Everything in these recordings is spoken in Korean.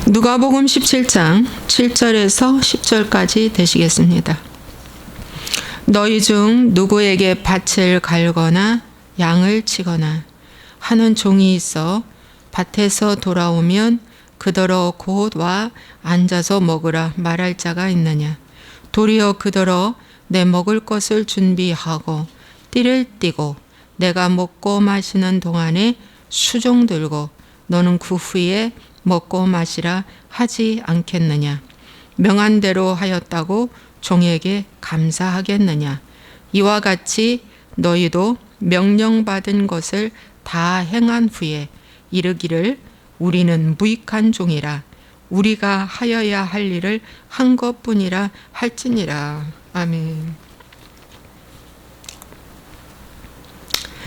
누가복음 17장 7절에서 10절까지 되시겠습니다. 너희 중 누구에게 밭을 갈거나 양을 치거나 하는 종이 있어 밭에서 돌아오면 그더러 곧 와 앉아서 먹으라 말할 자가 있느냐. 도리어 그더러 내 먹을 것을 준비하고 띠를 띠고 내가 먹고 마시는 동안에 수종 들고 너는 그 후에 먹고 마시라 하지 않겠느냐. 명한 대로 하였다고 종에게 감사하겠느냐. 이와 같이 너희도 명령받은 것을 다 행한 후에 이르기를 우리는 무익한 종이라 우리가 하여야 할 일을 한 것뿐이라 할지니라. 아멘.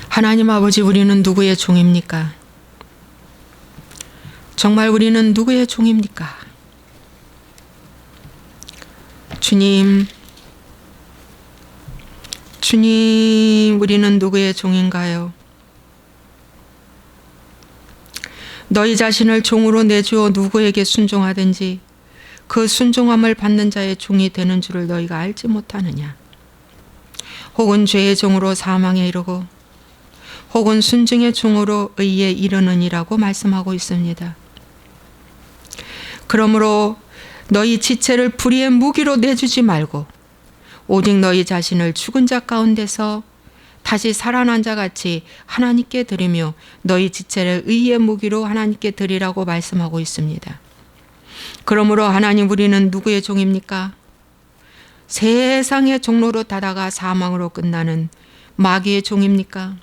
하나님 아버지, 우리는 누구의 종입니까? 정말 우리는 누구의 종입니까? 주님, 우리는 누구의 종인가요? 너희 자신을 종으로 내주어 누구에게 순종하든지 그 순종함을 받는 자의 종이 되는 줄을 너희가 알지 못하느냐? 혹은 죄의 종으로 사망에 이르고 혹은 순종의 종으로 의에 이르느니라고 말씀하고 있습니다. 그러므로 너희 지체를 불의의 무기로 내주지 말고 오직 너희 자신을 죽은 자 가운데서 다시 살아난 자 같이 하나님께 드리며 너희 지체를 의의 무기로 하나님께 드리라고 말씀하고 있습니다. 그러므로 하나님, 우리는 누구의 종입니까? 세상의 종로로 타다가 사망으로 끝나는 마귀의 종입니까?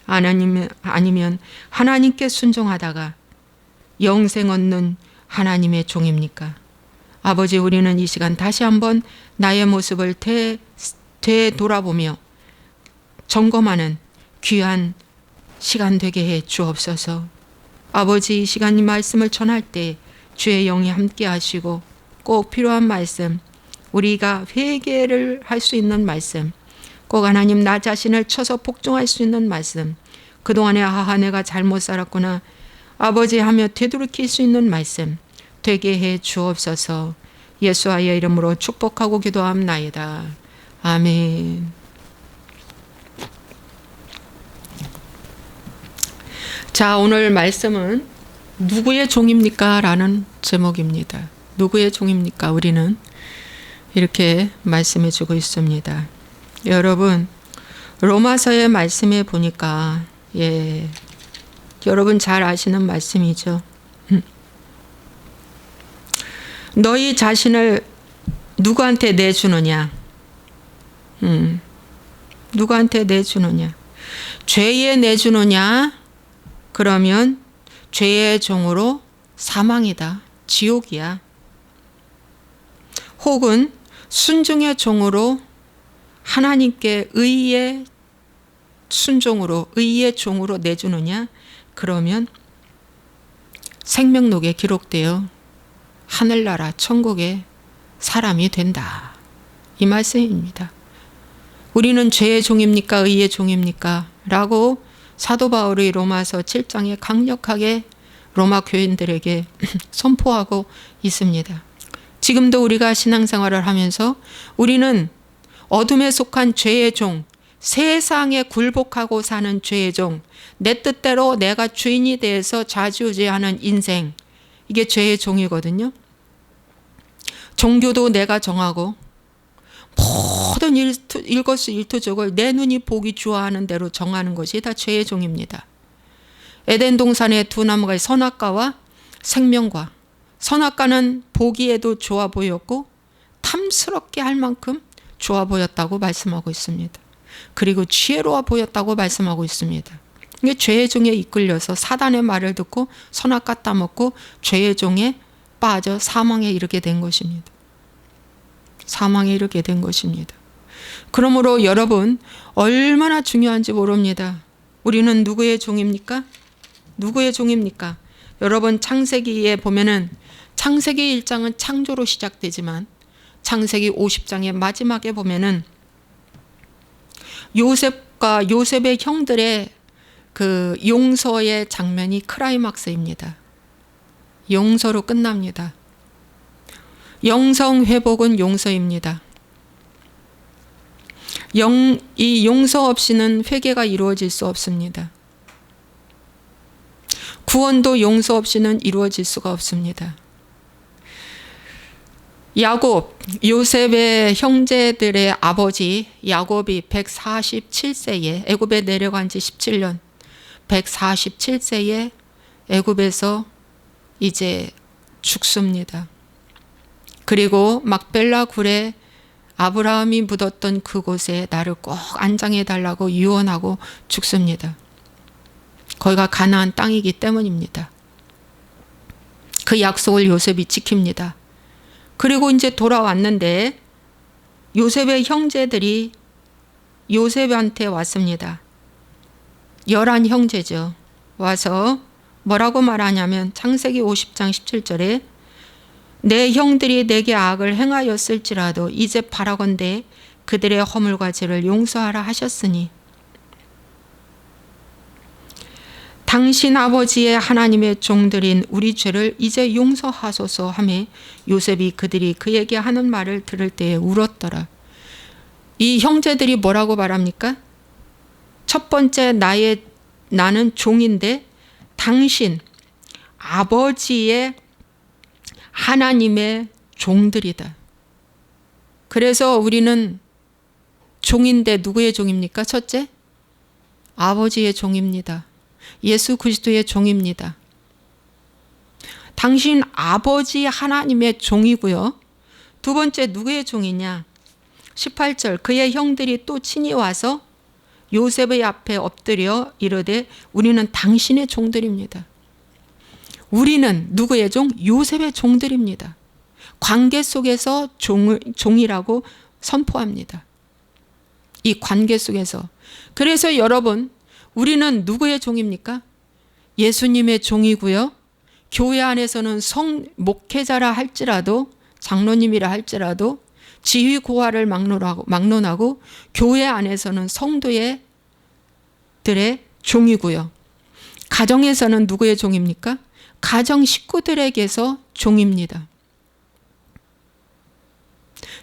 아니면 하나님께 순종하다가 영생 얻는 하나님의 종입니까? 아버지, 우리는 이 시간 다시 한번 나의 모습을 되돌아보며 점검하는 귀한 시간 되게 해 주옵소서. 아버지, 이 시간 이 말씀을 전할 때 주의 영이 함께 하시고 꼭 필요한 말씀, 우리가 회개를 할 수 있는 말씀, 꼭 하나님 나 자신을 쳐서 복종할 수 있는 말씀, 그동안에 내가 잘못 살았구나 아버지 하며 되돌이킬 수 있는 말씀 되게 해 주옵소서. 예수와의 이름으로 축복하고 기도합나이다. 아멘. 자, 오늘 말씀은 누구의 종입니까? 라는 제목입니다. 누구의 종입니까? 우리는 이렇게 말씀해 주고 있습니다. 여러분, 로마서의 말씀에 보니까 여러분 잘 아시는 말씀이죠. 너희 자신을 누구한테 내주느냐? 누구한테 내주느냐? 죄에 내주느냐? 그러면 죄의 종으로 사망이다, 지옥이야. 혹은 순종의 종으로 하나님께 의의 순종으로 의의 종으로 내주느냐? 그러면 생명록에 기록되어 하늘나라 천국의 사람이 된다, 이 말씀입니다. 우리는 죄의 종입니까? 의의 종입니까? 라고 사도 바울이 로마서 7장에 강력하게 로마 교인들에게 선포하고 있습니다. 지금도 우리가 신앙생활을 하면서 우리는 어둠에 속한 죄의 종, 세상에 굴복하고 사는 죄의 종, 내 뜻대로 내가 주인이 돼서 좌지우지하는 인생, 이게 죄의 종이거든요. 종교도 내가 정하고 모든 일거수일투족을 내 눈이 보기 좋아하는 대로 정하는 것이 다 죄의 종입니다. 에덴 동산의 두 나무가 선악과와 생명과, 선악과는 보기에도 좋아 보였고 탐스럽게 할 만큼 좋아 보였다고 말씀하고 있습니다. 그리고 지혜로워 보였다고 말씀하고 있습니다. 이게 죄의 종에 이끌려서 사단의 말을 듣고 선악과 따먹고 죄의 종에 빠져 사망에 이르게 된 것입니다. 사망에 이르게 된 것입니다. 그러므로 여러분, 얼마나 중요한지 모릅니다. 우리는 누구의 종입니까? 누구의 종입니까? 여러분, 창세기에 보면은 창세기 1장은 창조로 시작되지만 창세기 50장의 마지막에 보면은 요셉과 요셉의 형들의 그 용서의 장면이 클라이막스입니다. 용서로 끝납니다. 영성 회복은 용서입니다. 이 용서 없이는 회개가 이루어질 수 없습니다. 구원도 용서 없이는 이루어질 수가 없습니다. 야곱, 요셉의 형제들의 아버지 야곱이 147세에 애굽에 내려간 지 17년, 147세에 애굽에서 이제 죽습니다. 그리고 막벨라 굴에 아브라함이 묻었던 그곳에 나를 꼭 안장해 달라고 유언하고 죽습니다. 거기가 가나안 땅이기 때문입니다. 그 약속을 요셉이 지킵니다. 그리고 이제 돌아왔는데 요셉의 형제들이 요셉한테 왔습니다. 11형제죠. 와서 뭐라고 말하냐면 창세기 50장 17절에 내 형들이 내게 악을 행하였을지라도 이제 바라건대 그들의 허물과 죄를 용서하라 하셨으니 당신 아버지의 하나님의 종들인 우리 죄를 이제 용서하소서 하매 요셉이 그들이 그에게 하는 말을 들을 때에 울었더라. 이 형제들이 뭐라고 말합니까? 첫 번째 나는 종인데 당신 아버지의 하나님의 종들이다. 그래서 우리는 종인데 누구의 종입니까? 첫째, 아버지의 종입니다. 예수 그리스도의 종입니다. 당신 아버지 하나님의 종이고요. 두 번째 누구의 종이냐? 18절 그의 형들이 또 친히 와서 요셉의 앞에 엎드려 이르되 우리는 당신의 종들입니다. 우리는 누구의 종? 요셉의 종들입니다. 관계 속에서 종이라고 선포합니다. 이 관계 속에서. 그래서 여러분 우리는 누구의 종입니까? 예수님의 종이고요. 교회 안에서는 목회자라 할지라도 장로님이라 할지라도 지휘 고하를 막론하고 교회 안에서는 성도들의 종이고요. 가정에서는 누구의 종입니까? 가정 식구들에게서 종입니다.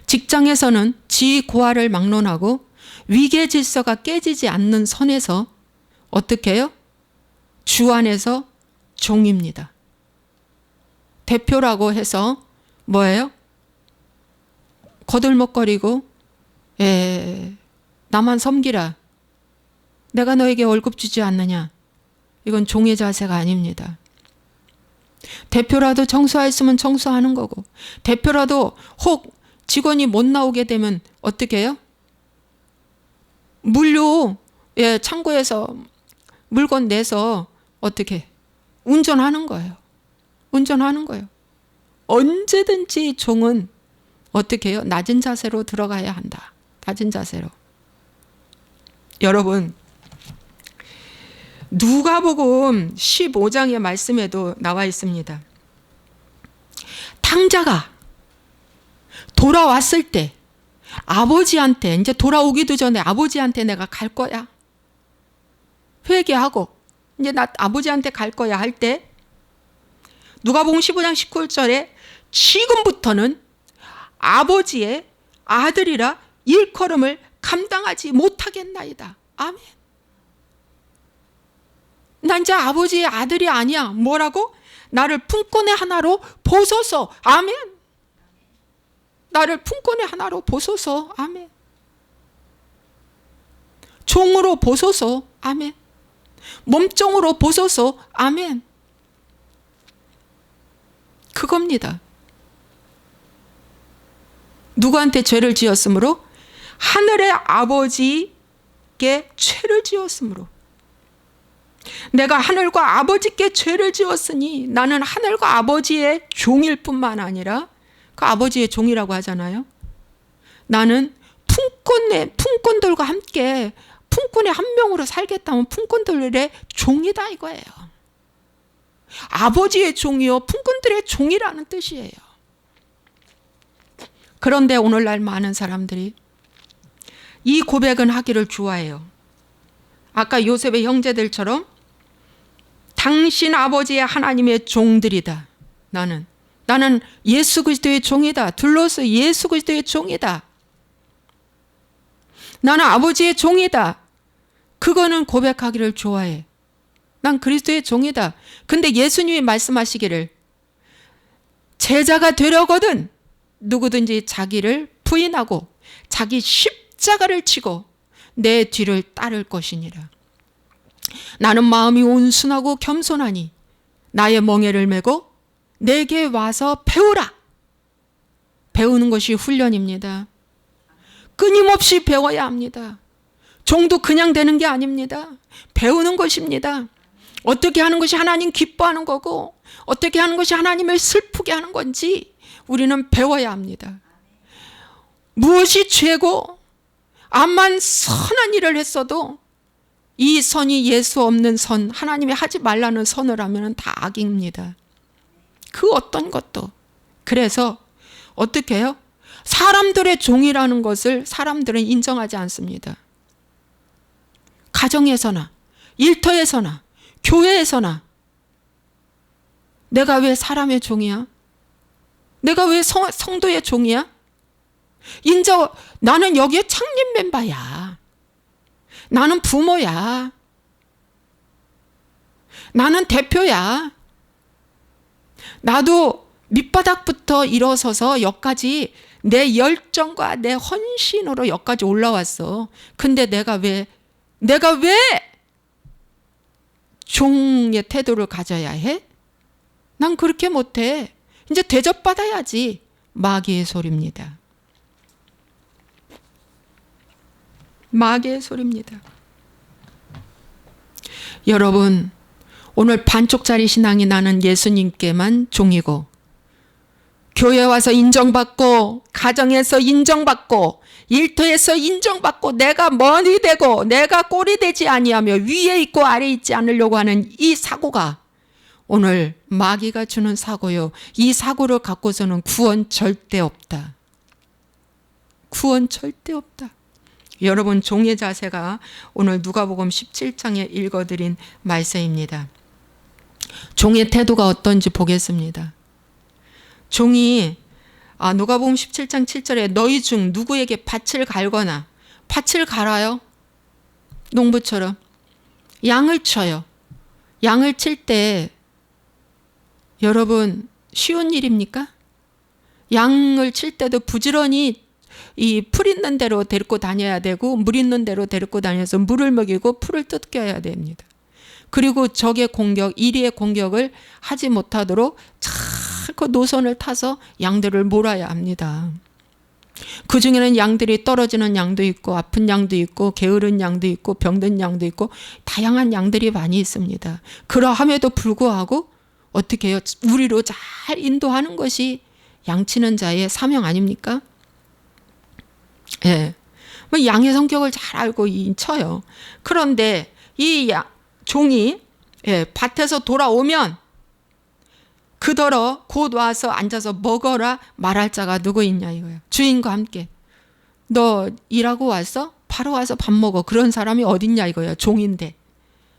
직장에서는 지휘 고하를 막론하고 위계 질서가 깨지지 않는 선에서 어떻게 해요? 주 안에서 종입니다. 대표라고 해서 뭐예요? 거들먹거리고 나만 섬기라. 내가 너에게 월급 주지 않느냐. 이건 종의 자세가 아닙니다. 대표라도 청소했으면 청소하는 거고 대표라도 혹 직원이 못 나오게 되면 어떻게 해요? 창고에서 물건 내서 어떻게 운전하는 거예요. 운전하는 거예요. 언제든지 종은 어떻게 해요? 낮은 자세로 들어가야 한다. 낮은 자세로. 여러분 누가복음 15장의 말씀에도 나와 있습니다. 탕자가 돌아왔을 때 아버지한테 이제 돌아오기도 전에 아버지한테 내가 갈 거야. 회개하고 이제 나 아버지한테 갈 거야 할 때 누가복음 15장 19절에 지금부터는 아버지의 아들이라 일컬음을 감당하지 못하겠나이다. 아멘. 난 이제 아버지의 아들이 아니야. 뭐라고? 나를 품꾼의 하나로 보소서. 아멘. 나를 품꾼의 하나로 보소서. 아멘. 종으로 보소서. 아멘. 몸종으로 보소서. 아멘. 그겁니다. 누구한테 죄를 지었으므로? 하늘의 아버지께 죄를 지었으므로. 내가 하늘과 아버지께 죄를 지었으니 나는 하늘과 아버지의 종일 뿐만 아니라 그 아버지의 종이라고 하잖아요. 나는 품꾼들과 함께 품꾼의 한 명으로 살겠다면 품꾼들의 종이다 이거예요. 아버지의 종이요 품꾼들의 종이라는 뜻이에요. 그런데 오늘날 많은 사람들이 이 고백은 하기를 좋아해요. 아까 요셉의 형제들처럼 당신 아버지의 하나님의 종들이다. 나는 예수 그리스도의 종이다. 둘러서 예수 그리스도의 종이다. 나는 아버지의 종이다. 그거는 고백하기를 좋아해. 난 그리스도의 종이다. 근데 예수님이 말씀하시기를 제자가 되려거든 누구든지 자기를 부인하고 자기 십자가를 치고 내 뒤를 따를 것이니라. 나는 마음이 온순하고 겸손하니 나의 멍에를 메고 내게 와서 배우라. 배우는 것이 훈련입니다. 끊임없이 배워야 합니다. 종도 그냥 되는 게 아닙니다. 배우는 것입니다. 어떻게 하는 것이 하나님 기뻐하는 거고 어떻게 하는 것이 하나님을 슬프게 하는 건지 우리는 배워야 합니다. 무엇이 죄고 암만 선한 일을 했어도 이 선이 예수 없는 선, 하나님이 하지 말라는 선을 하면 다 악입니다. 그 어떤 것도. 그래서 어떻게 해요? 사람들의 종이라는 것을 사람들은 인정하지 않습니다. 가정에서나 일터에서나 교회에서나 내가 왜 사람의 종이야? 내가 왜 성도의 종이야? 나는 여기에 창립 멤버야. 나는 부모야. 나는 대표야. 나도 밑바닥부터 일어서서 여기까지 내 열정과 내 헌신으로 여기까지 올라왔어. 근데 내가 왜 종의 태도를 가져야 해? 난 그렇게 못해. 이제 대접받아야지. 마귀의 소리입니다. 마귀의 소리입니다. 여러분, 오늘 반쪽짜리 신앙이 나는 예수님께만 종이고 교회 와서 인정받고 가정에서 인정받고 일터에서 인정받고 내가 머리 되고 내가 꼴이 되지 아니하며 위에 있고 아래에 있지 않으려고 하는 이 사고가 오늘 마귀가 주는 사고요. 이 사고를 갖고서는 구원 절대 없다. 구원 절대 없다. 여러분, 종의 자세가 오늘 누가복음 17장에 읽어드린 말씀입니다. 종의 태도가 어떤지 보겠습니다. 종이 누가복음 17장 7절에 너희 중 누구에게 밭을 갈거나 밭을 갈아요. 농부처럼 양을 쳐요. 양을 칠 때 여러분 쉬운 일입니까? 양을 칠 때도 부지런히 이 풀 있는 대로 데리고 다녀야 되고 물 있는 대로 데리고 다녀서 물을 먹이고 풀을 뜯겨야 됩니다. 그리고 적의 공격, 이리의 공격을 하지 못하도록 그 노선을 타서 양들을 몰아야 합니다. 그 중에는 양들이 떨어지는 양도 있고 아픈 양도 있고 게으른 양도 있고 병든 양도 있고 다양한 양들이 많이 있습니다. 그러함에도 불구하고 어떻게 해요? 우리로 잘 인도하는 것이 양치는 자의 사명 아닙니까? 예. 양의 성격을 잘 알고 쳐요. 그런데 이 종이 밭에서 돌아오면 그더러 곧 와서 앉아서 먹어라 말할 자가 누구 있냐 이거예요. 주인과 함께. 너 일하고 왔어? 바로 와서 밥 먹어. 그런 사람이 어딨냐 이거예요. 종인데.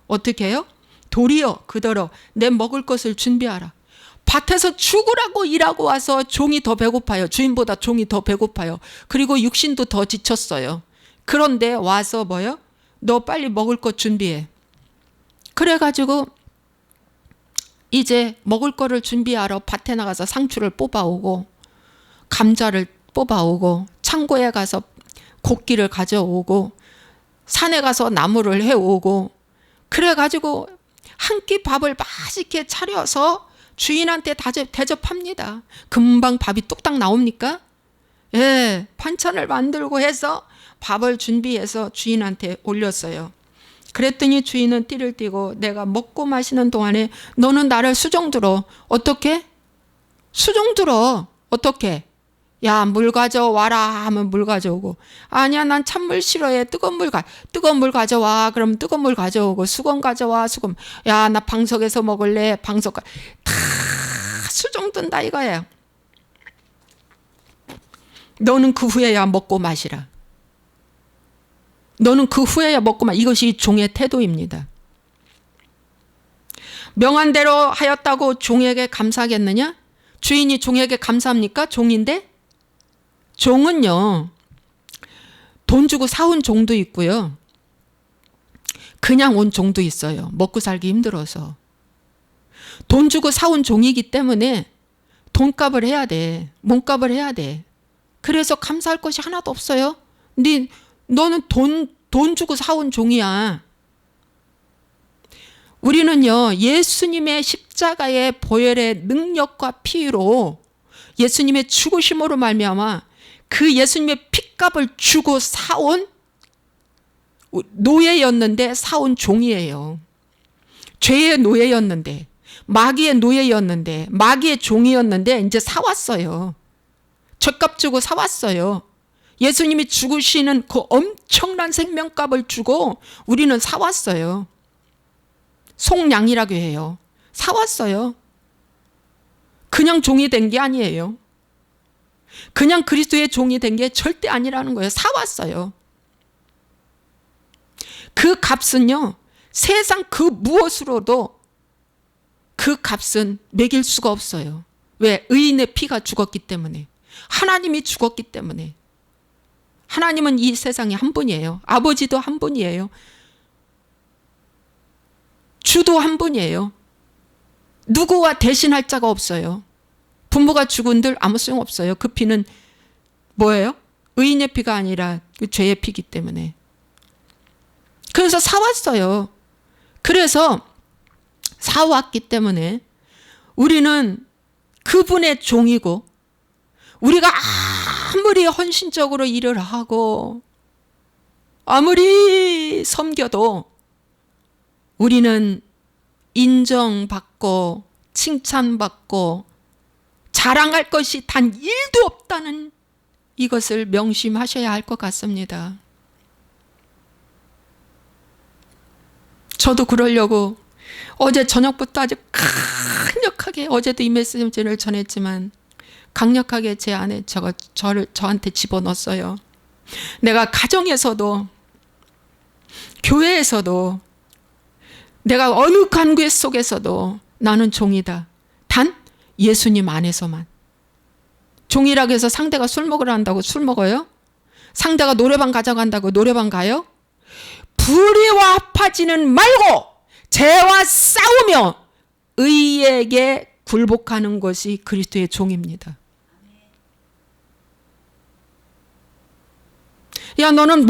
어떻게 해요? 도리어 그더러 내 먹을 것을 준비하라. 밭에서 죽으라고 일하고 와서 종이 더 배고파요. 주인보다 종이 더 배고파요. 그리고 육신도 더 지쳤어요. 그런데 와서 뭐요? 너 빨리 먹을 것 준비해. 그래가지고 이제 먹을 거를 준비하러 밭에 나가서 상추를 뽑아오고 감자를 뽑아오고 창고에 가서 곡기를 가져오고 산에 가서 나무를 해오고 그래가지고 한 끼 밥을 맛있게 차려서 주인한테 대접합니다. 금방 밥이 뚝딱 나옵니까? 예, 반찬을 만들고 해서 밥을 준비해서 주인한테 올렸어요. 그랬더니 주인은 띠를 띠고 내가 먹고 마시는 동안에 너는 나를 수종 들어. 어떻게? 수종 들어. 어떻게? 야, 물 가져와라 하면 물 가져오고 아니야 난 찬물 싫어해. 뜨거운 물 가져와. 그럼 뜨거운 물 가져오고 수건 가져와. 수건. 야, 나 방석에서 먹을래. 방석 다 수종 든다 이거예요. 너는 그 후에야 먹고 마시라. 너는 그 후에야 먹고 이것이 종의 태도입니다. 명한 대로 하였다고 종에게 감사하겠느냐? 주인이 종에게 감사합니까? 종인데? 종은요, 돈 주고 사온 종도 있고요, 그냥 온 종도 있어요. 먹고 살기 힘들어서. 돈 주고 사온 종이기 때문에 돈값을 해야 돼. 몸값을 해야 돼. 그래서 감사할 것이 하나도 없어요. 너는 돈 주고 사온 종이야. 우리는요, 예수님의 십자가의 보혈의 능력과 피로, 예수님의 죽으심으로 말미암아 그 예수님의 피값을 주고 사온 노예였는데 사온 종이에요. 죄의 노예였는데, 마귀의 노예였는데, 마귀의 종이었는데 이제 사왔어요. 죄값 주고 사왔어요. 예수님이 죽으시는 그 엄청난 생명값을 주고 우리는 사왔어요. 속량이라고 해요. 사왔어요. 그냥 종이 된 게 아니에요. 그냥 그리스도의 종이 된 게 절대 아니라는 거예요. 사왔어요. 그 값은요, 세상 그 무엇으로도 그 값은 매길 수가 없어요. 왜? 의인의 피가 죽었기 때문에. 하나님이 죽었기 때문에. 하나님은 이 세상에 한 분이에요. 아버지도 한 분이에요. 주도 한 분이에요. 누구와 대신할 자가 없어요. 부모가 죽은들 아무 소용없어요. 그 피는 뭐예요? 의인의 피가 아니라 그 죄의 피기 때문에. 그래서 사왔어요. 그래서 사왔기 때문에 우리는 그분의 종이고, 우리가 아무리 헌신적으로 일을 하고 아무리 섬겨도 우리는 인정받고 칭찬받고 자랑할 것이 단 1도 없다는 이것을 명심하셔야 할 것 같습니다. 저도 그러려고 어제 저녁부터 아주 강력하게, 어제도 이 메시지를 전했지만 강력하게 제 안에 저한테 집어넣었어요. 내가 가정에서도 교회에서도 내가 어느 관계 속에서도 나는 종이다. 단 예수님 안에서만. 종이라고 해서 상대가 술 먹으러 한다고 술 먹어요? 상대가 노래방 가져간다고 노래방 가요? 불의와 합하지는 말고 죄와 싸우며 의에게 굴복하는 것이 그리스도의 종입니다. 야, 너는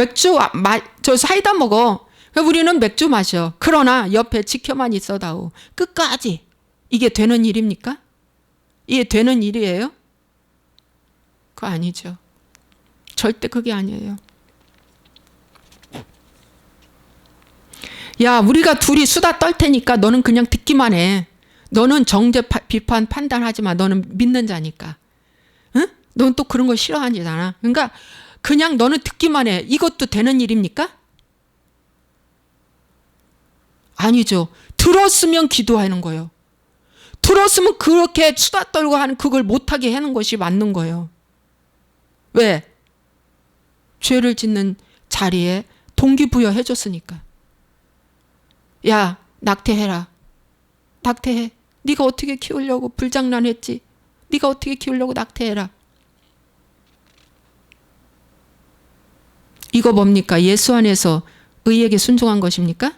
저 사이다 먹어. 우리는 맥주 마셔. 그러나 옆에 지켜만 있어다오. 끝까지. 이게 되는 일입니까? 이게 되는 일이에요? 그거 아니죠. 절대 그게 아니에요. 야, 우리가 둘이 수다 떨 테니까 너는 그냥 듣기만 해. 너는 정죄 비판 판단하지 마. 너는 믿는 자니까. 응? 넌 또 그런 거 싫어하잖아. 그러니까 그냥 너는 듣기만 해. 이것도 되는 일입니까? 아니죠. 들었으면 기도하는 거예요. 들었으면 그렇게 수다 떨고 하는 그걸 못하게 하는 것이 맞는 거예요. 왜? 죄를 짓는 자리에 동기부여 해줬으니까. 야, 낙태해라. 낙태해. 네가 어떻게 키우려고 불장난했지. 네가 어떻게 키우려고 낙태해라. 이거 뭡니까? 예수 안에서 의에게 순종한 것입니까?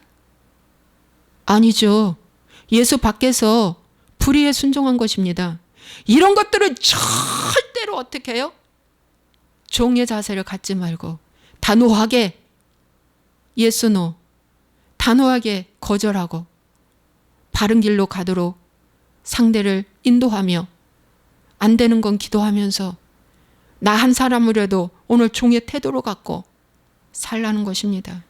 아니죠. 예수 밖에서 불의에 순종한 것입니다. 이런 것들은 절대로 어떻게 해요? 종의 자세를 갖지 말고 단호하게 yes, no, 단호하게 거절하고 바른 길로 가도록 상대를 인도하며 안 되는 건 기도하면서 나 한 사람이라도 오늘 종의 태도로 갖고 살라는 것입니다.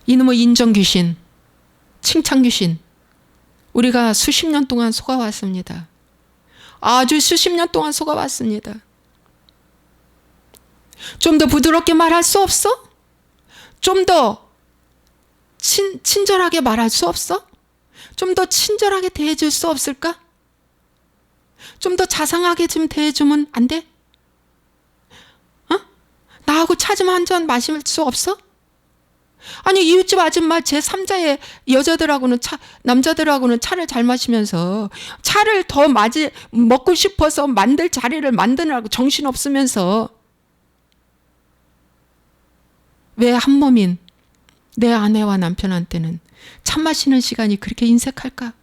이놈의 인정귀신, 칭찬귀신, 우리가 수십 년 동안 속아왔습니다. 아주 수십 년 동안 속아왔습니다. 좀 더 부드럽게 말할 수 없어? 좀 더 친절하게 말할 수 없어? 좀 더 친절하게 대해줄 수 없을까? 좀 더 자상하게 좀 대해주면 안 돼? 나하고 차 좀 한 잔 마실 수 없어? 아니 이웃집 아줌마 제3자의 여자들하고는 남자들하고는 차를 잘 마시면서 차를 더 먹고 싶어서 만들 자리를 만드느라고 정신없으면서 왜 한 몸인 내 아내와 남편한테는 차 마시는 시간이 그렇게 인색할까?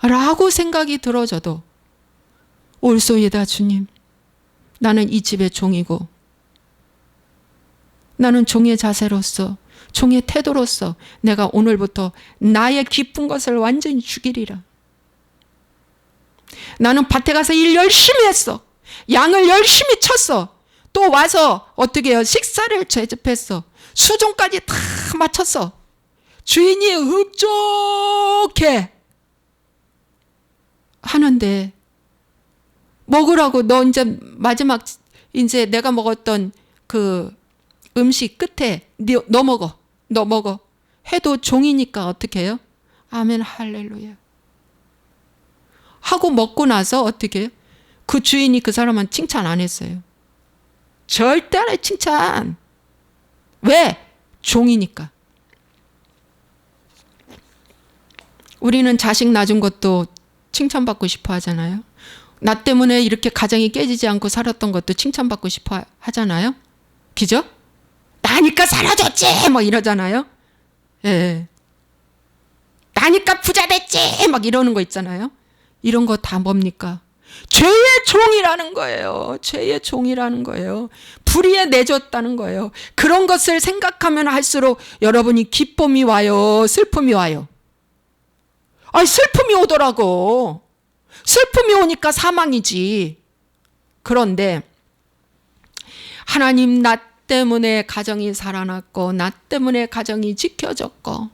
라고 생각이 들어져도 올소이다 주님, 나는 이 집의 종이고 나는 종의 자세로서 종의 태도로서 내가 오늘부터 나의 깊은 것을 완전히 죽이리라. 나는 밭에 가서 일 열심히 했어. 양을 열심히 쳤어. 또 와서 어떻게 해요? 식사를 제접했어. 수종까지 다 마쳤어. 주인이 흡족해 하는데 먹으라고 너 이제 마지막 이제 내가 먹었던 그 음식 끝에 너 먹어 해도 종이니까 어떻게 해요? 아멘 할렐루야 하고 먹고 나서 어떻게 해요? 그 주인이 그 사람은 칭찬 안 했어요. 절대 안 해 칭찬. 왜? 종이니까. 우리는 자식 낳은 것도 칭찬받고 싶어 하잖아요. 나 때문에 이렇게 가정이 깨지지 않고 살았던 것도 칭찬받고 싶어 하잖아요. 그죠? 나니까 살아줬지 막 이러잖아요. 예. 나니까 부자 됐지 막 이러는 거 있잖아요. 이런 거 다 뭡니까? 죄의 종이라는 거예요. 죄의 종이라는 거예요. 불의에 내줬다는 거예요. 그런 것을 생각하면 할수록 여러분이 기쁨이 와요? 슬픔이 와요? 슬픔이 오더라고. 슬픔이 오니까 사망이지. 그런데 하나님 나 때문에 가정이 살아났고 나 때문에 가정이 지켜졌고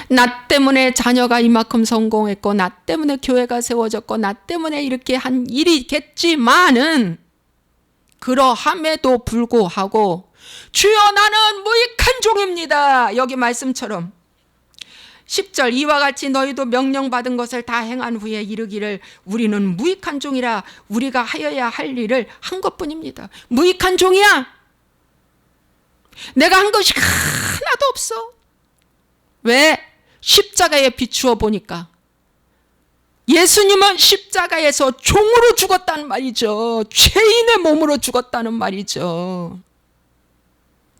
나 때문에 자녀가 이만큼 성공했고 나 때문에 교회가 세워졌고 나 때문에 이렇게 한 일이겠지만은 그러함에도 불구하고 주여 나는 무익한 종입니다. 여기 말씀처럼 10절 이와 같이 너희도 명령받은 것을 다 행한 후에 이르기를 우리는 무익한 종이라 우리가 하여야 할 일을 한 것뿐입니다. 무익한 종이야. 내가 한 것이 하나도 없어. 왜? 십자가에 비추어 보니까 예수님은 십자가에서 종으로 죽었다는 말이죠. 죄인의 몸으로 죽었다는 말이죠.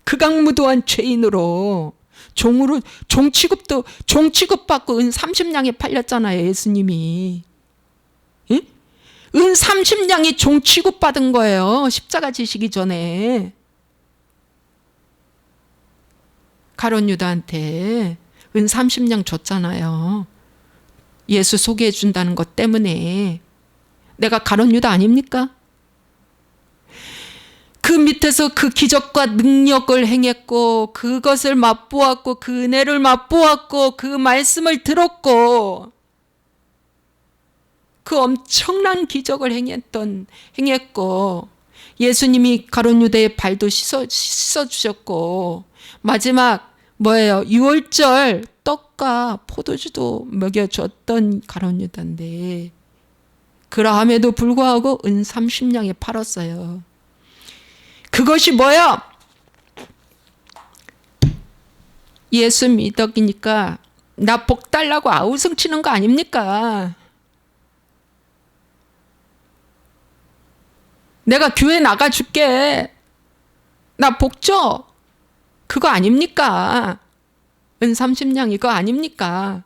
극악무도한 죄인으로 종으로 종 취급받고 은 30냥에 팔렸잖아요. 예수님이. 응? 은 30냥이 종 취급받은 거예요. 십자가 지시기 전에. 가룟 유다한테 은 30냥 줬잖아요. 예수 소개해 준다는 것 때문에. 내가 가룟 유다 아닙니까? 그 밑에서 그 기적과 능력을 행했고 그것을 맛보았고 그 은혜를 맛보았고 그 말씀을 들었고 그 엄청난 기적을 행했고 예수님이 가룟 유다의 발도 씻어주셨고 마지막 뭐예요? 6월절 떡과 포도주도 먹여줬던 가룟 유다인데 그러함에도 불구하고 은 30냥에 팔았어요. 그것이 뭐야? 예수 믿으니까 나 복 달라고 아우성 치는 거 아닙니까? 내가 교회 나가줄게. 나 복 줘. 그거 아닙니까? 은 30냥 이거 아닙니까?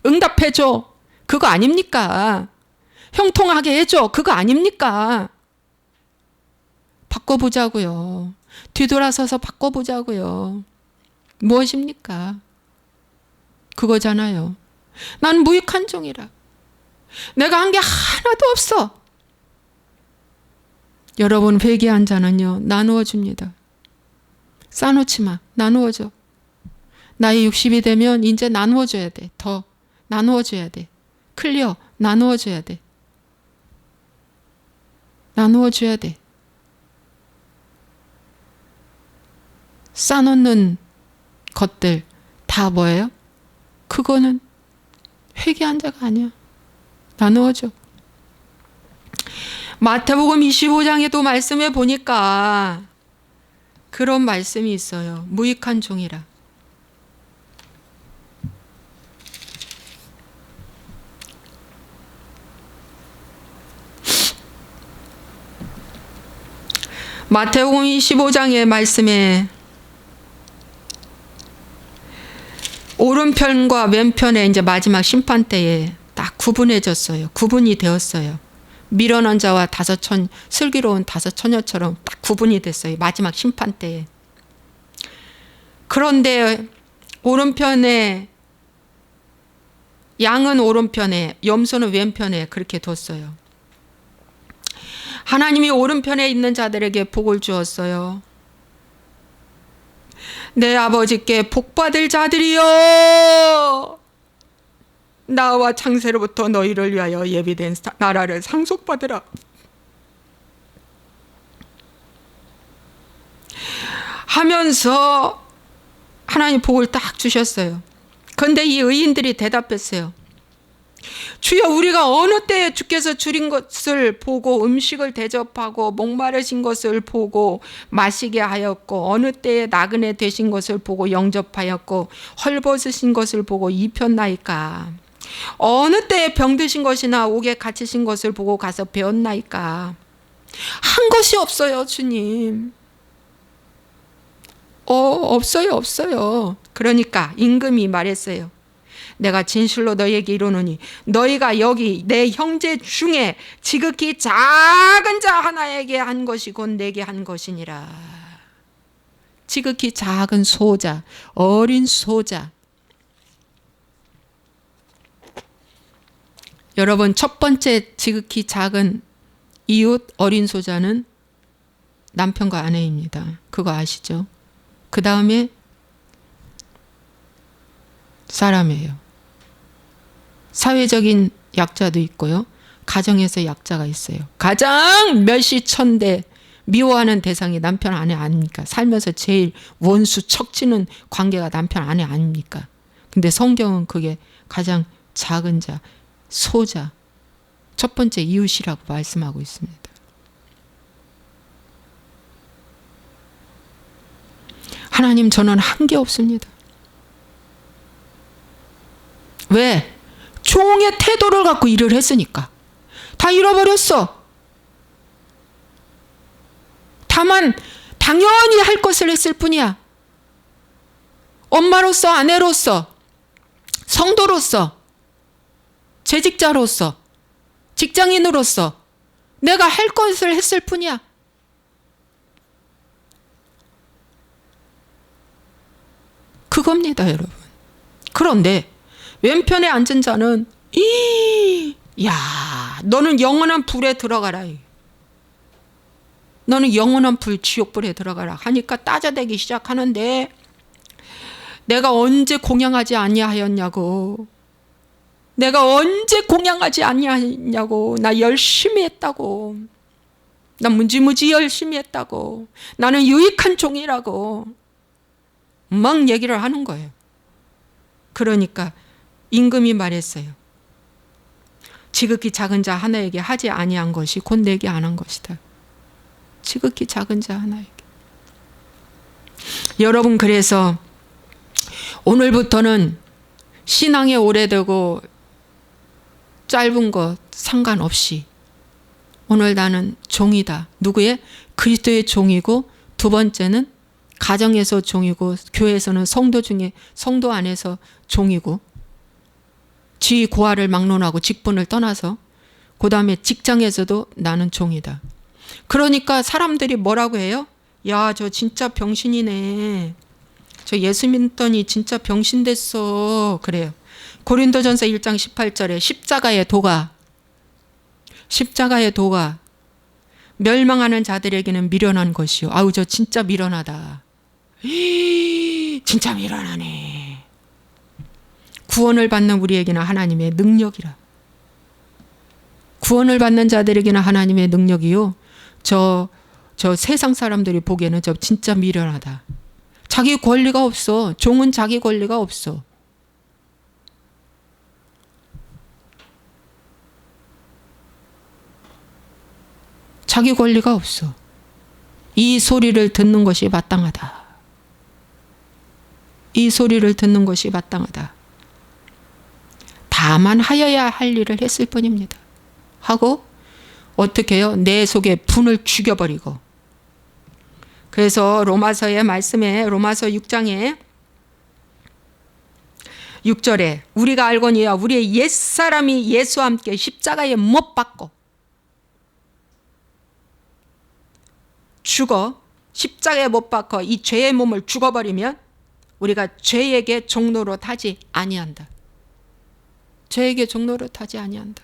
응답해줘. 그거 아닙니까? 형통하게 해줘. 그거 아닙니까? 바꿔보자고요. 뒤돌아서서 바꿔보자고요. 무엇입니까? 그거잖아요. 난 무익한 종이라. 내가 한 게 하나도 없어. 여러분 회개한 자는요. 나누어 줍니다. 싸놓지 마. 나누어줘. 나이 60이 되면 이제 나누어줘야 돼. 더 나누어줘야 돼. 클리어. 나누어줘야 돼. 나누어줘야 돼. 싸놓는 것들 다 뭐예요? 그거는 회개한 자가 아니야. 나누어줘. 마태복음 25장에도 말씀해 보니까 그런 말씀이 있어요. 무익한 종이라. 마태복음 25장의 말씀에 오른편과 왼편에 이제 마지막 심판 때에 딱 구분해졌어요. 구분이 되었어요. 미련한 자와 슬기로운 다섯 처녀처럼 딱 구분이 됐어요. 마지막 심판 때에. 그런데 오른편에, 양은 오른편에, 염소는 왼편에 그렇게 뒀어요. 하나님이 오른편에 있는 자들에게 복을 주었어요. 내 아버지께 복받을 자들이여, 나와 창세로부터 너희를 위하여 예비된 나라를 상속받으라. 하면서 하나님 복을 딱 주셨어요. 그런데 이 의인들이 대답했어요. 주여, 우리가 어느 때에 주께서 줄인 것을 보고 음식을 대접하고 목마르신 것을 보고 마시게 하였고, 어느 때에 나그네 되신 것을 보고 영접하였고, 헐벗으신 것을 보고 입혔나이까? 어느 때에 병드신 것이나 옥에 갇히신 것을 보고 가서 배웠나이까? 한 것이 없어요, 주님. 없어요. 그러니까 임금이 말했어요. 내가 진실로 너희에게 이르노니 너희가 여기 내 형제 중에 지극히 작은 자 하나에게 한 것이 곧 내게 한 것이니라. 지극히 작은 소자, 어린 소자. 여러분, 첫 번째 지극히 작은 이웃 어린 소자는 남편과 아내입니다. 그거 아시죠? 그 다음에 사람이에요. 사회적인 약자도 있고요. 가정에서 약자가 있어요. 가장 멸시천대 미워하는 대상이 남편 아내 아닙니까? 살면서 제일 원수 척지는 관계가 남편 아내 아닙니까? 근데 성경은 그게 가장 작은 자, 소자, 첫 번째 이웃이라고 말씀하고 있습니다. 하나님, 저는 한 게 없습니다. 왜? 종의 태도를 갖고 일을 했으니까. 다 잃어버렸어. 다만 당연히 할 것을 했을 뿐이야. 엄마로서, 아내로서, 성도로서, 재직자로서, 직장인으로서 내가 할 것을 했을 뿐이야. 그겁니다, 여러분. 그런데 왼편에 앉은 자는 야, 너는 영원한 불에 들어가라. 너는 영원한 불, 지옥불에 들어가라 하니까 따져대기 시작하는데, 내가 언제 공양하지 아니하였냐고. 내가 언제 공양하지 아니하였냐고. 나 열심히 했다고. 나 무지무지 열심히 했다고. 나는 유익한 종이라고 막 얘기를 하는 거예요. 그러니까 임금이 말했어요. 지극히 작은 자 하나에게 하지 아니한 것이 곧 내게 안 한 것이다. 지극히 작은 자 하나에게. 여러분, 그래서 오늘부터는 신앙에 오래되고 짧은 것 상관없이 오늘 나는 종이다. 누구의? 그리스도의 종이고, 두 번째는 가정에서 종이고, 교회에서는 성도 안에서 종이고, 지위 고하를 막론하고 직분을 떠나서, 그 다음에 직장에서도 나는 종이다. 그러니까 사람들이 뭐라고 해요? 야, 저 진짜 병신이네. 저 예수 믿더니 진짜 병신 됐어. 그래요. 고린도전서 1장 18절에 십자가의 도가 멸망하는 자들에게는 미련한 것이요. 아우, 저 진짜 미련하다. 진짜 미련하네. 구원을 받는 우리에게는 하나님의 능력이라. 구원을 받는 자들에게는 하나님의 능력이요. 저 세상 사람들이 보기에는 저 진짜 미련하다. 자기 권리가 없어. 종은 자기 권리가 없어. 자기 권리가 없어. 이 소리를 듣는 것이 마땅하다. 이 소리를 듣는 것이 마땅하다. 다만 하여야 할 일을 했을 뿐입니다. 하고 어떻게 해요? 내 속에 분을 죽여버리고. 그래서 로마서의 말씀에 로마서 6장에 6절에 우리가 알거니와 우리의 옛사람이 예수와 함께 십자가에 못 박고 죽어 십자가에 못 박고 이 죄의 몸을 죽어버리면 우리가 죄에게 종노릇 하지 아니한다. 죄에게 종노릇 하지 아니한다.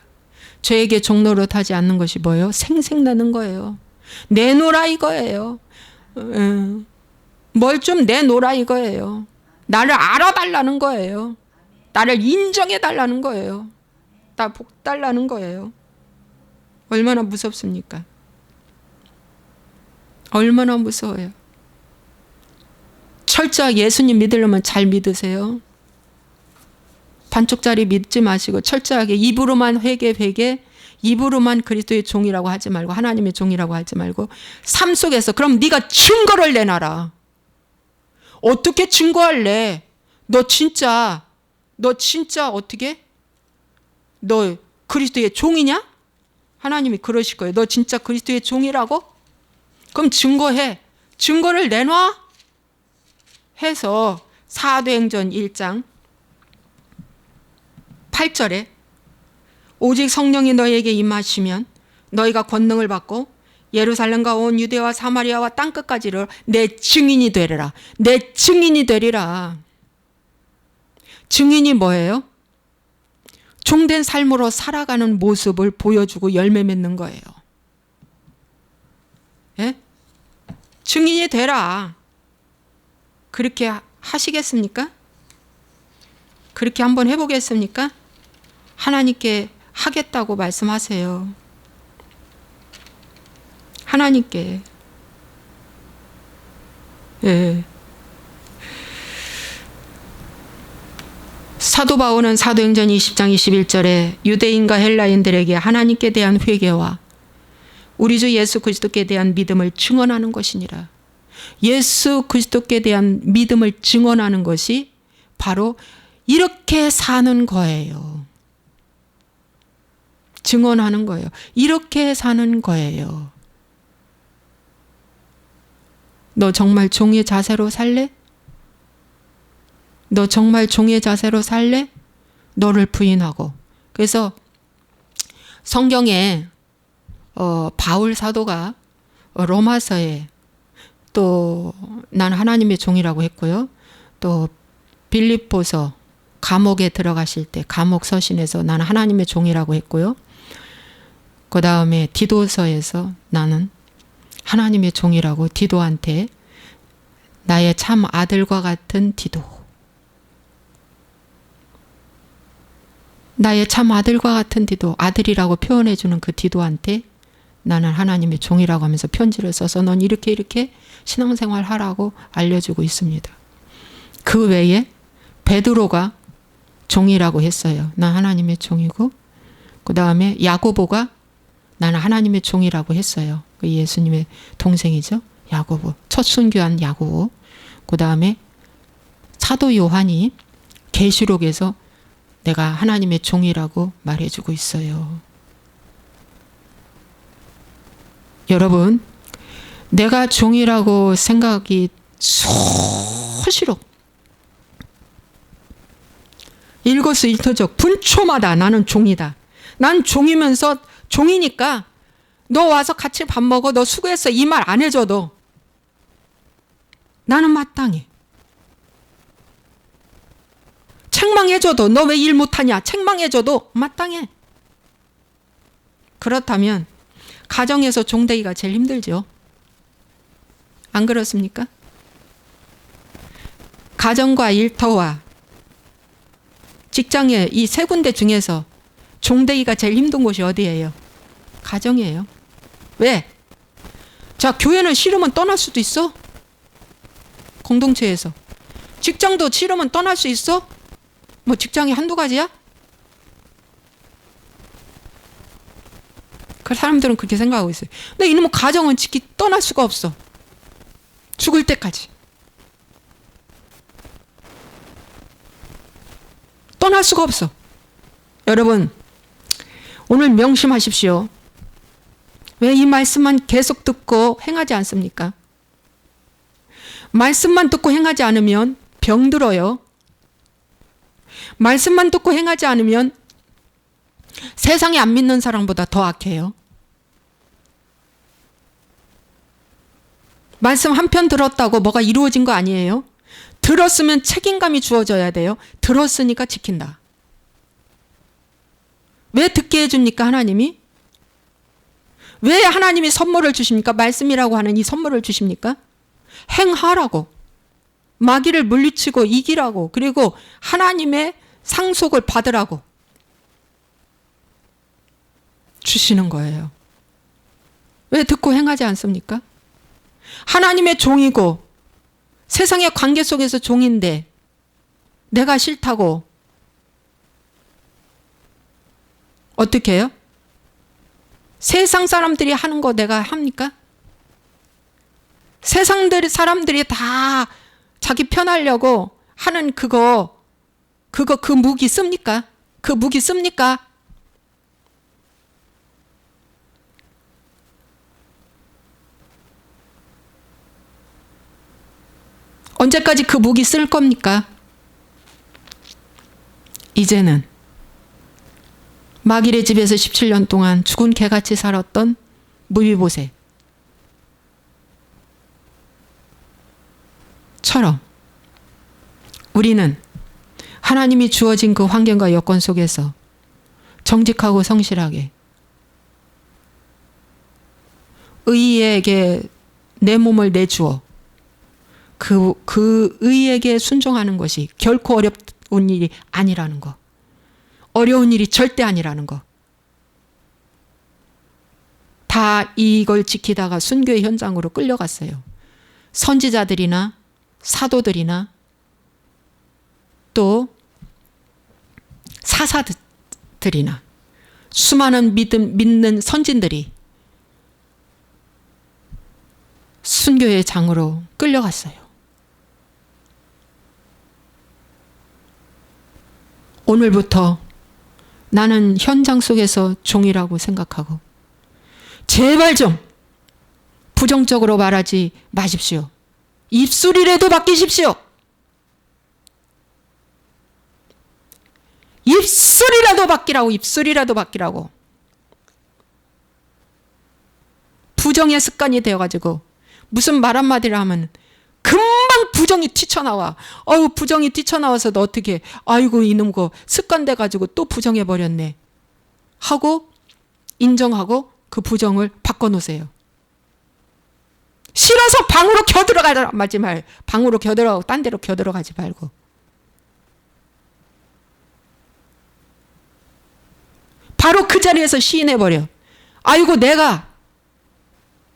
죄에게 종노릇 하지 않는 것이 뭐예요? 생색내는 거예요. 내놓으라 이거예요. 뭘 좀 내놓으라 이거예요. 나를 알아달라는 거예요. 나를 인정해달라는 거예요. 나 복 달라는 거예요. 얼마나 무섭습니까? 얼마나 무서워요. 철저하게 예수님 믿으려면 잘 믿으세요. 반쪽짜리 믿지 마시고 철저하게 입으로만 회개, 입으로만 그리스도의 종이라고 하지 말고 하나님의 종이라고 하지 말고 삶 속에서 그럼 네가 증거를 내놔라. 어떻게 증거할래? 너 진짜 어떻게? 너 그리스도의 종이냐? 하나님이 그러실 거예요. 너 진짜 그리스도의 종이라고? 그럼 증거해. 증거를 내놔. 해서 사도행전 1장 8절에 오직 성령이 너희에게 임하시면 너희가 권능을 받고 예루살렘과 온 유대와 사마리아와 땅끝까지를 내 증인이 되리라. 내 증인이 되리라. 증인이 뭐예요? 종된 삶으로 살아가는 모습을 보여주고 열매 맺는 거예요. 예? 증인이 되라. 그렇게 하시겠습니까? 그렇게 한번 해보겠습니까? 하나님께 하겠다고 말씀하세요. 하나님께. 예. 사도 바울은 사도행전 20장 21절에 유대인과 헬라인들에게 하나님께 대한 회개와 우리 주 예수 그리스도께 대한 믿음을 증언하는 것이니라. 예수 그리스도께 대한 믿음을 증언하는 것이 바로 이렇게 사는 거예요. 증언하는 거예요. 이렇게 사는 거예요. 너 정말 종의 자세로 살래? 너 정말 종의 자세로 살래? 너를 부인하고. 그래서 성경에 바울 사도가 로마서에 또 난 하나님의 종이라고 했고요. 또 빌립보서 감옥에 들어가실 때 감옥 서신에서 나는 하나님의 종이라고 했고요. 그 다음에 디도서에서 나는 하나님의 종이라고 디도한테 나의 참 아들과 같은 디도, 나의 참 아들과 같은 디도, 아들이라고 표현해주는 그 디도한테 나는 하나님의 종이라고 하면서 편지를 써서 넌 이렇게 신앙생활 하라고 알려주고 있습니다. 그 외에 베드로가 종이라고 했어요. 난 하나님의 종이고, 그 다음에 야고보가 나는 하나님의 종이라고 했어요. 예수님의 동생이죠. 야고보, 첫 순교한 야고보. 그 다음에 사도 요한이 계시록에서 내가 하나님의 종이라고 말해주고 있어요. 여러분, 내가 종이라고 생각이 수시로 일거수일투족 분초마다 나는 종이다. 난 종이면서 종이니까 너 와서 같이 밥 먹어. 너 수고했어. 이 말 안 해줘도 나는 마땅해. 책망해줘도 너 왜 일 못하냐. 책망해줘도 마땅해. 그렇다면 가정에서 종되기가 제일 힘들죠. 안 그렇습니까? 가정과 일터와 직장의 이 세 군데 중에서 종되기가 제일 힘든 곳이 어디예요? 가정이에요. 왜? 자, 교회는 싫으면 떠날 수도 있어. 공동체에서. 직장도 싫으면 떠날 수 있어. 뭐 직장이 한두 가지야? 그 사람들은 그렇게 생각하고 있어요. 근데 이놈의 가정은 지키 떠날 수가 없어. 죽을 때까지. 떠날 수가 없어. 여러분, 오늘 명심하십시오. 왜 이 말씀만 계속 듣고 행하지 않습니까? 말씀만 듣고 행하지 않으면 병들어요. 말씀만 듣고 행하지 않으면 세상에 안 믿는 사람보다 더 악해요. 말씀 한 편 들었다고 뭐가 이루어진 거 아니에요. 들었으면 책임감이 주어져야 돼요. 들었으니까 지킨다. 왜 듣게 해줍니까, 하나님이? 왜 하나님이 선물을 주십니까? 말씀이라고 하는 이 선물을 주십니까? 행하라고. 마귀를 물리치고 이기라고. 그리고 하나님의 상속을 받으라고 주시는 거예요. 왜 듣고 행하지 않습니까? 하나님의 종이고 세상의 관계 속에서 종인데 내가 싫다고 어떻게 해요? 세상 사람들이 하는 거 내가 합니까? 세상 사람들이 다 자기 편하려고 하는 그 무기 씁니까? 그 무기 씁니까? 언제까지 그 무기 쓸 겁니까? 이제는 마길의 집에서 17년 동안 죽은 개같이 살았던 무비보셋 처럼 우리는 하나님이 주어진 그 환경과 여건 속에서 정직하고 성실하게 의에게 내 몸을 내주어 그 의에게 순종하는 것이 결코 어려운 일이 아니라는 거. 어려운 일이 절대 아니라는 거. 다 이걸 지키다가 순교의 현장으로 끌려갔어요. 선지자들이나 사도들이나 또 사사들이나 수많은 믿는 선진들이 순교의 장으로 끌려갔어요. 오늘부터 나는 현장 속에서 종이라고 생각하고 제발 좀 부정적으로 말하지 마십시오. 입술이라도 바뀌십시오. 입술이라도 바뀌라고. 입술이라도 바뀌라고. 부정의 습관이 되어가지고 무슨 말 한마디를 하면 금방 부정이 튀쳐나와. 부정이 튀쳐나와서 너 어떻게 해? 아이고 이놈 거 습관돼가지고 또 부정해버렸네 하고 인정하고 그 부정을 바꿔놓으세요. 싫어서 방으로 겨들어가지 말. 방으로 겨들어가고 딴 데로 겨들어가지 말고. 바로 그 자리에서 시인해버려. 아이고 내가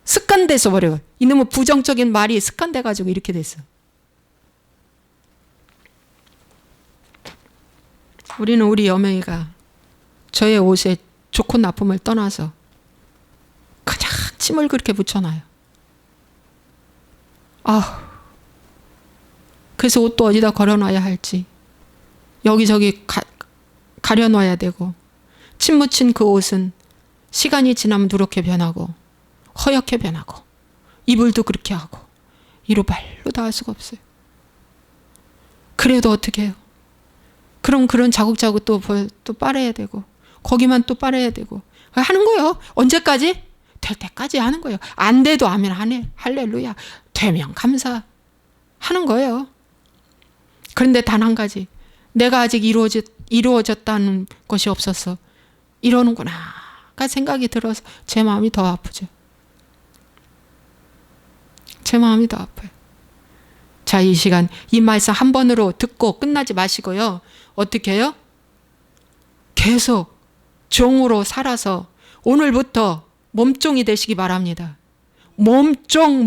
습관돼서 버려. 이놈의 부정적인 말이 습관돼가지고 이렇게 됐어. 우리는 우리 여명이가 저의 옷에 좋고 나쁨을 떠나서 그냥 침을 그렇게 붙여놔요. 그래서 옷도 어디다 걸어놔야 할지 여기저기 가려놔야 되고 침 묻힌 그 옷은 시간이 지나면 누렇게 변하고 허옇게 변하고 이불도 그렇게 하고 이로 말로 다 할 수가 없어요. 그래도 어떻게 해요? 그럼 그런 자국자국 또 빨아야 되고 거기만 또 빨아야 되고 하는 거예요. 언제까지? 될 때까지 하는 거예요. 안 돼도 아멘 할렐루야 되면 감사 하는 거예요. 그런데 단 한 가지 내가 아직 이루어졌다는 것이 없어서 이러는구나 가 생각이 들어서 제 마음이 더 아프죠. 제 마음이 더 아파요. 자, 이 시간 이 말씀 한 번으로 듣고 끝나지 마시고요. 어떻게 해요? 계속 종으로 살아서 오늘부터 몸종이 되시기 바랍니다. 몸종.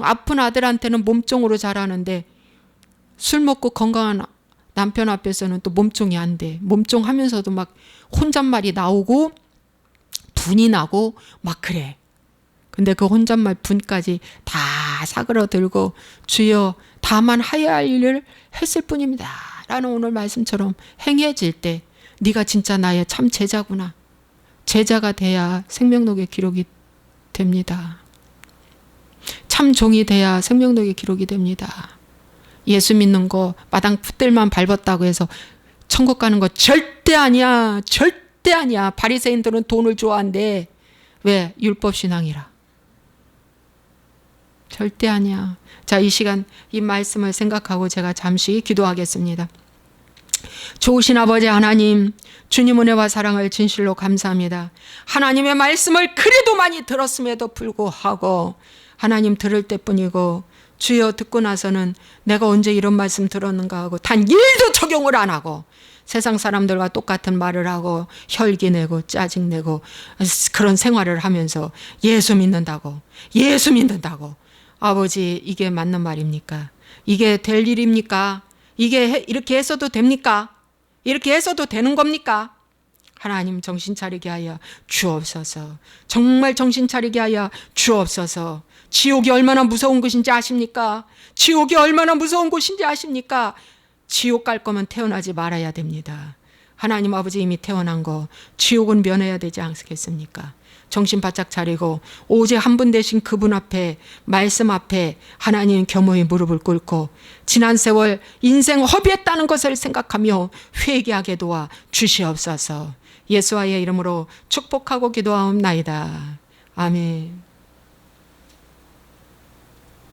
아픈 아들한테는 몸종으로 자라는데 술 먹고 건강한 남편 앞에서는 또 몸종이 안 돼. 몸종 하면서도 막 혼잣말이 나오고 분이 나고 막 그래. 근데 그 혼잣말 분까지 다 사그러들고 주여 다만 하여야 할 일을 했을 뿐입니다 라는 오늘 말씀처럼 행해질 때 네가 진짜 나의 참 제자구나. 제자가 돼야 생명록의 기록이 됩니다. 참 종이 돼야 생명록의 기록이 됩니다. 예수 믿는 거 마당 풋들만 밟았다고 해서 천국 가는 거 절대 아니야. 절대 아니야. 바리새인들은 돈을 좋아한대. 왜? 율법 신앙이라. 절대 아니야. 자, 이 시간 이 말씀을 생각하고 제가 잠시 기도하겠습니다. 좋으신 아버지 하나님, 주님 은혜와 사랑을 진실로 감사합니다. 하나님의 말씀을 그래도 많이 들었음에도 불구하고 하나님 들을 때뿐이고 주여 듣고 나서는 내가 언제 이런 말씀 들었는가 하고 단 1도 적용을 안 하고 세상 사람들과 똑같은 말을 하고 혈기내고 짜증내고 그런 생활을 하면서 예수 믿는다고 아버지, 이게 맞는 말입니까? 이게 될 일입니까? 이게 이렇게 했어도 됩니까? 이렇게 했어도 되는 겁니까? 하나님 정신 차리게 하여 주옵소서. 정말 정신 차리게 하여 주옵소서. 지옥이 얼마나 무서운 곳인지 아십니까? 지옥이 얼마나 무서운 곳인지 아십니까? 지옥 갈 거면 태어나지 말아야 됩니다. 하나님 아버지 이미 태어난 거 지옥은 면해야 되지 않겠습니까? 정신 바짝 차리고 오직 한 분 되신 그분 앞에 말씀 앞에 하나님 겸허히 무릎을 꿇고 지난 세월 인생 허비했다는 것을 생각하며 회개하게 도와 주시옵소서. 예수와의 이름으로 축복하고 기도하옵나이다. 아멘.